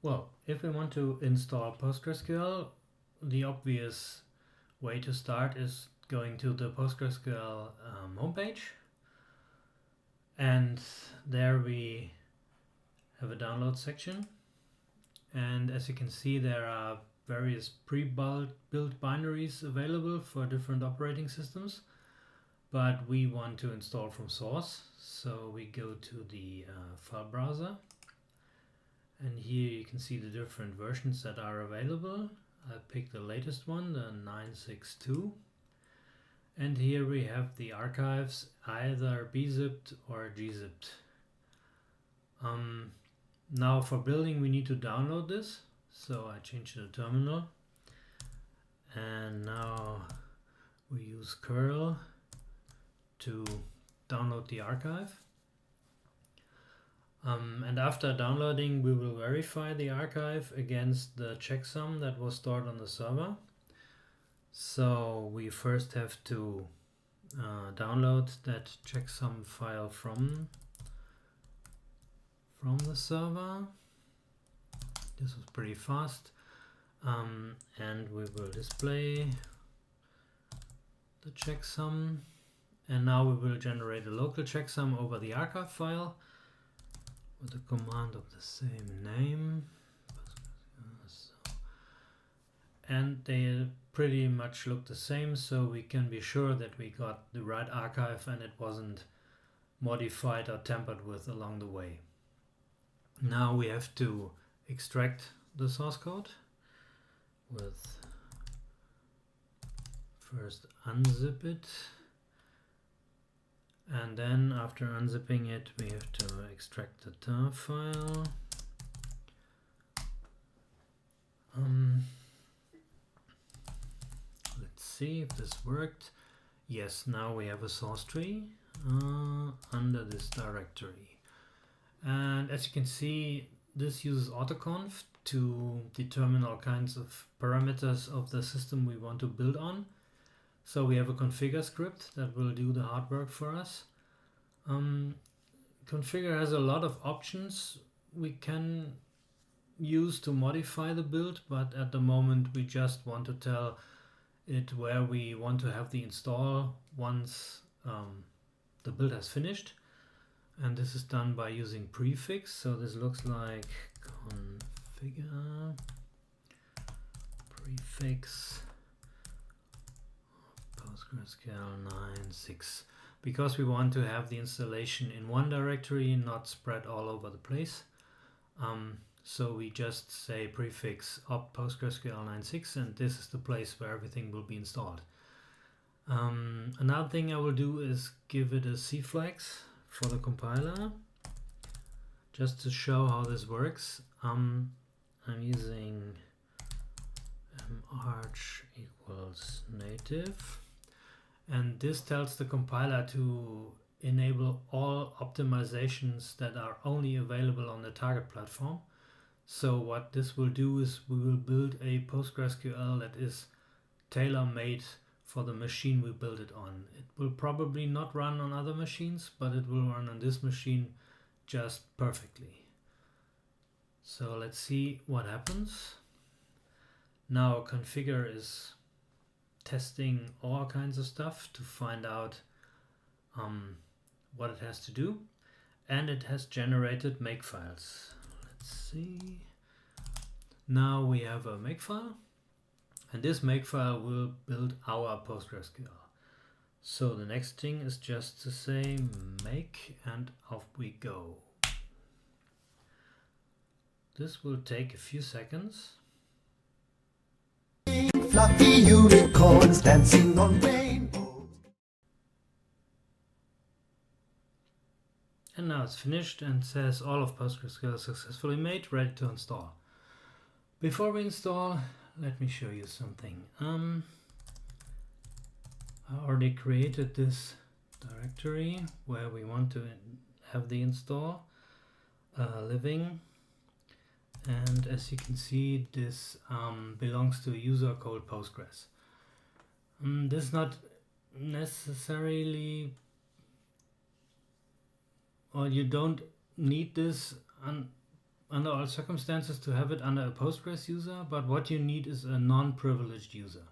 Well, if we want to install PostgreSQL, the obvious way to start is going to the PostgreSQL homepage, and there we have a download section, and as you can see there are various pre-built binaries available for different operating systems, but we want to install from source, so we go to the file browser, and here you can see the different versions that are available. I picked the latest one, the 962, and here we have the archives, either bzipped or gzipped. Now for building we need to download this, so I change to the terminal, and now we use curl to download the archive. And after downloading we will verify the archive against the checksum that was stored on the server. So we first have to download that checksum file from the server. This was pretty fast, and we will display the checksum, and now we will generate a local checksum over the archive file with a command of the same name, and they pretty much look the same, so we can be sure that we got the right archive and it wasn't modified or tampered with along the way. Now we have to extract the source code with first unzip it, and then after unzipping it we have to extract the tar file. Let's see if this worked. Yes, now we have a source tree under this directory, and as you can see this uses autoconf to determine all kinds of parameters of the system we want to build on. So we have a configure script that will do the hard work for us. Configure has a lot of options we can use to modify the build, but at the moment we just want to tell it where we want to have the install once the build has finished, and this is done by using prefix. So this looks like configure prefix PostgreSQL 9.6, because we want to have the installation in one directory, not spread all over the place. So we just say prefix op PostgreSQL 9.6, and this is the place where everything will be installed. Another thing I will do is give it a cflags for the compiler, just to show how this works. I'm using march equals native, and this tells the compiler to enable all optimizations that are only available on the target platform. So what this will do is we will build a PostgreSQL that is tailor-made for the machine we build it on. It will probably not run on other machines, but it will run on this machine just perfectly. So let's see what happens. Now configure is testing all kinds of stuff to find out what it has to do, and it has generated makefiles. Let's see. Now we have a makefile, and this makefile will build our PostgreSQL. So the next thing is just to say make, and off we go. This will take a few seconds. Fluffy unicorns dancing on rainbows. And now it's finished and says all of PostgreSQL successfully made, ready to install. Before we install, let me show you something. I already created this directory where we want to have the install living, and as you can see this belongs to a user called Postgres. This is not necessarily, or you don't need this under all circumstances to have it under a Postgres user, but what you need is a non-privileged user.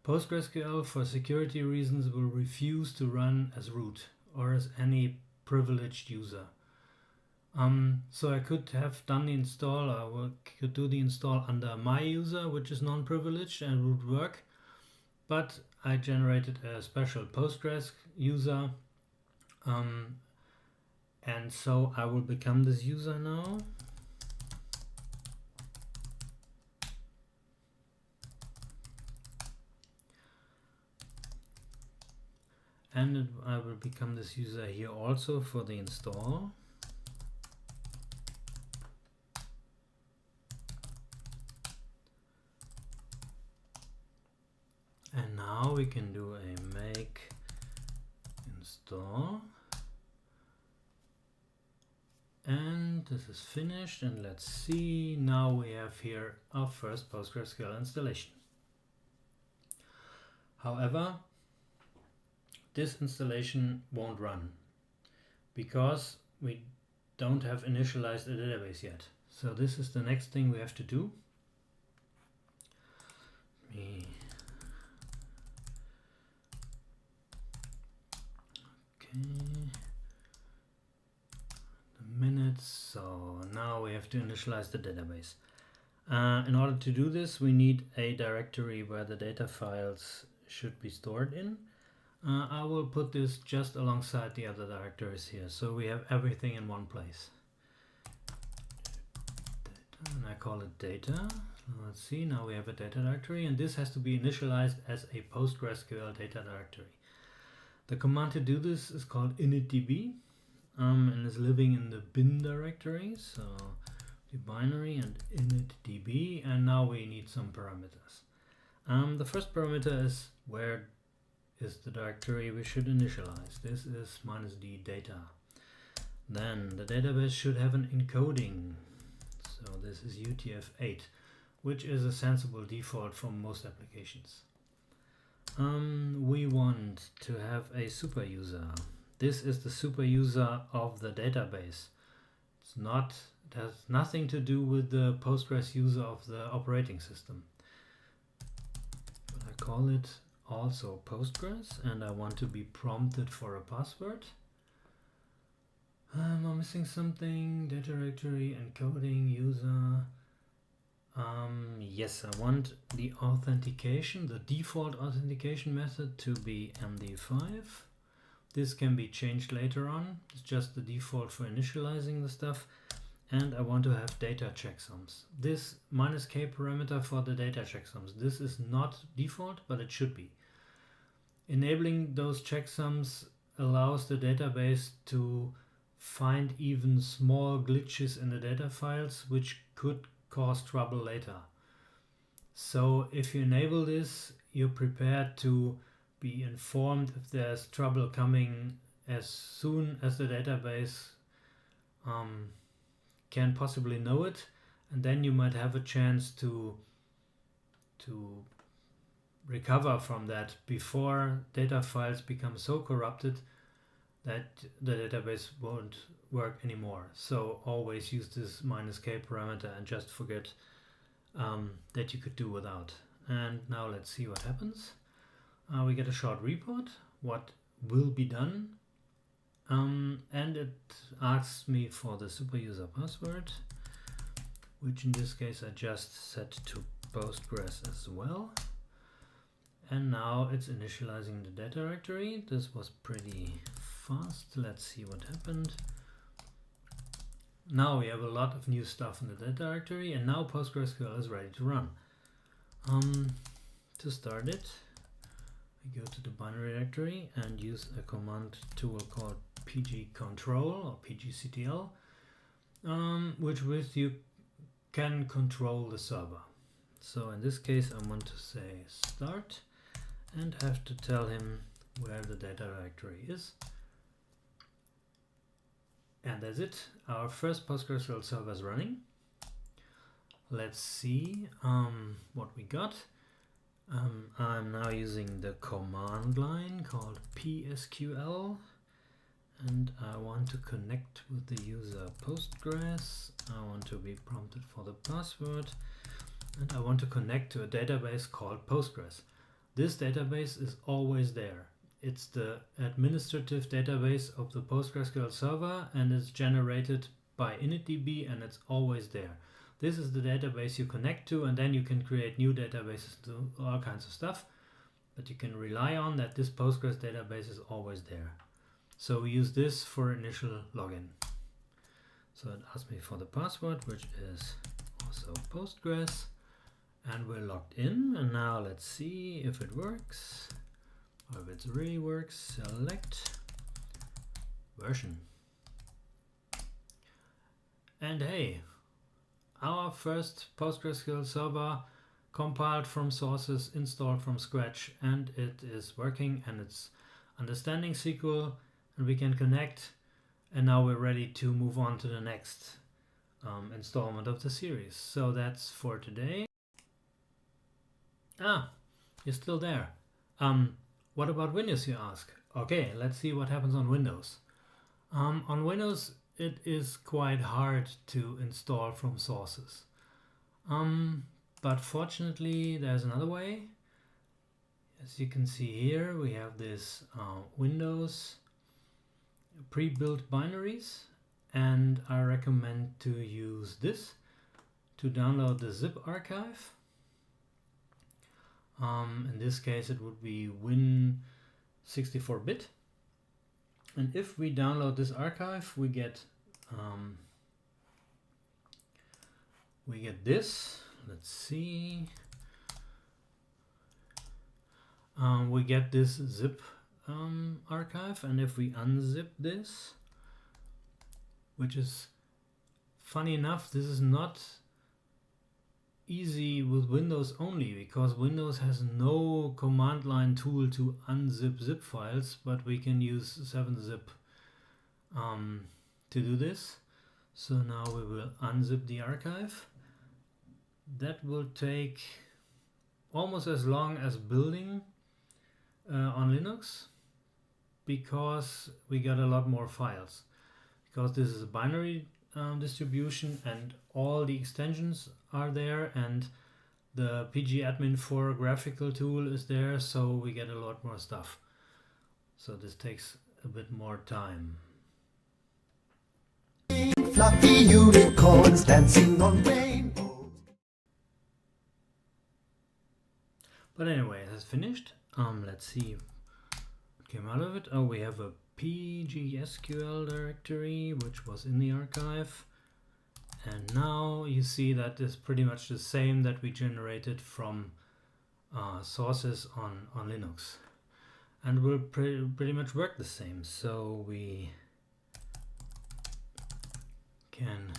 PostgreSQL, for security reasons, will refuse to run as root or as any privileged user. So I could have done the install, or could do the install under my user, which is non-privileged, and would work. But I generated a special Postgres user, and so I will become this user now. And I will become this user here also for the install. And now we can do a make install. And this is finished, and let's see, now we have here our first PostgreSQL installation. However, this installation won't run because we don't have initialized a database yet. So this is the next thing we have to do. Minutes. So now we have to initialize the database. In order to do this, we need a directory where the data files should be stored in. I will put this just alongside the other directories here, so we have everything in one place. Data, and I call it data. Let's see, now we have a data directory, and this has to be initialized as a PostgreSQL data directory. The command to do this is called initdb, and is living in the bin directory, so the binary and initdb, and now we need some parameters. The first parameter is where is the directory we should initialize. This is -d data. Then the database should have an encoding, so this is UTF-8, which is a sensible default for most applications. We want to have a super user. This is the super user of the database. It has nothing to do with the Postgres user of the operating system. But I call it also Postgres, and I want to be prompted for a password. I'm missing something. Data directory, encoding, user. Yes, I want the authentication, the default authentication method to be MD5. This can be changed later on. It's just the default for initializing the stuff. And I want to have data checksums. This -k parameter for the data checksums. This is not default, but it should be. Enabling those checksums allows the database to find even small glitches in the data files, which could cause trouble later. So if you enable this, you're prepared to be informed if there's trouble coming as soon as the database can possibly know it, and then you might have a chance to recover from that before data files become so corrupted that the database won't work anymore. So always use this -k parameter and just forget that you could do without. And now let's see what happens. We get a short report, what will be done, and it asks me for the super user password, which in this case I just set to Postgres as well. And now it's initializing the data directory. This was pretty fast. Let's see what happened. Now we have a lot of new stuff in the data directory, and now PostgreSQL is ready to run. To start it, we go to the binary directory and use a command tool called pgcontrol or pgctl, which with you can control the server. So in this case I want to say start and have to tell him where the data directory is. And that's it. Our first PostgreSQL server is running. Let's see what we got. I'm now using the command line called PSQL, and I want to connect with the user Postgres. I want to be prompted for the password, and I want to connect to a database called Postgres. This database is always there. It's the administrative database of the PostgreSQL server, and it's generated by initDB, and it's always there. This is the database you connect to, and then you can create new databases, do all kinds of stuff, but you can rely on that this Postgres database is always there. So we use this for initial login. So it asks me for the password, which is also Postgres, and we're logged in. And now let's see if it works, or if it really works. Select version. And hey, our first PostgreSQL server compiled from sources, installed from scratch, and it is working, and it's understanding SQL, and we can connect, and now we're ready to move on to the next installment of the series. So that's for today. You're still there. What about Windows, you ask? Okay, let's see what happens on Windows. On Windows, it is quite hard to install from sources. But fortunately, there's another way. As you can see here, we have this Windows pre-built binaries, and I recommend to use this to download the zip archive. In this case, it would be Win64-bit. And if we download this archive, we get this. Let's see. We get this zip archive, and if we unzip this, which is funny enough, this is not easy with Windows only, because Windows has no command line tool to unzip zip files, but we can use 7-zip to do this. So now we will unzip the archive. That will take almost as long as building on Linux, because we got a lot more files, because this is a binary distribution, and all the extensions are there, and the pgadmin4 graphical tool is there, so we get a lot more stuff. So this takes a bit more time. Fluffy unicorns dancing on rainbows. But anyway, that's finished. Let's see what came out of it. Oh, we have a PostgreSQL directory, which was in the archive. And now you see that it's pretty much the same that we generated from sources on Linux. And will pretty much work the same. So we can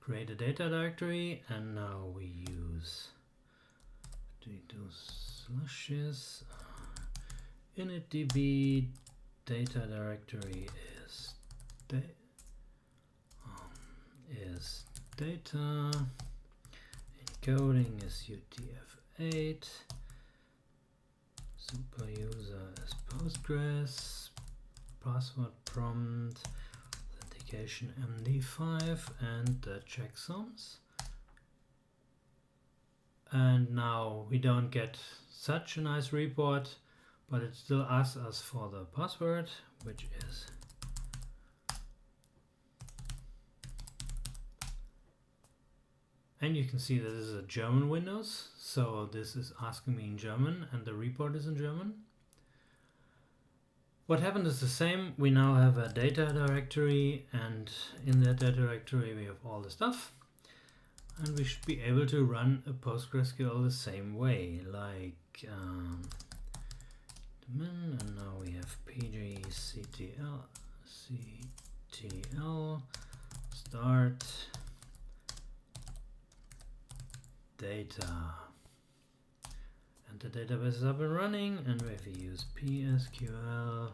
create a data directory, and now we use slashes initdb data directory is data, encoding is UTF-8, super user is Postgres, password prompt, authentication MD5, and the checksums. And now we don't get such a nice report, but it still asks us for the password, which is and you can see that this is a German Windows, so this is asking me in German, and the report is in German. What happened is the same. We now have a data directory, and in that data directory we have all the stuff. And we should be able to run a PostgreSQL the same way, like and now we have PGCTL start data, and the database is up and running, and we have to use PSQL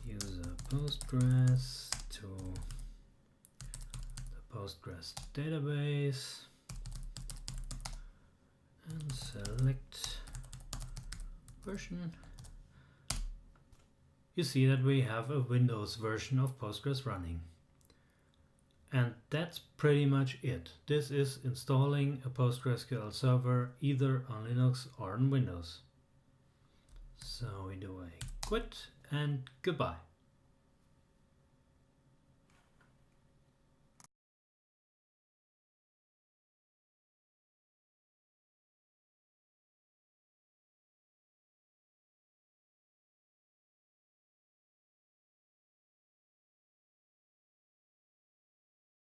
user Postgres to Postgres database, and select version. you see that we have a Windows version of Postgres running. And that's pretty much it. This is installing a PostgreSQL server either on Linux or on Windows. So we do a quit and goodbye.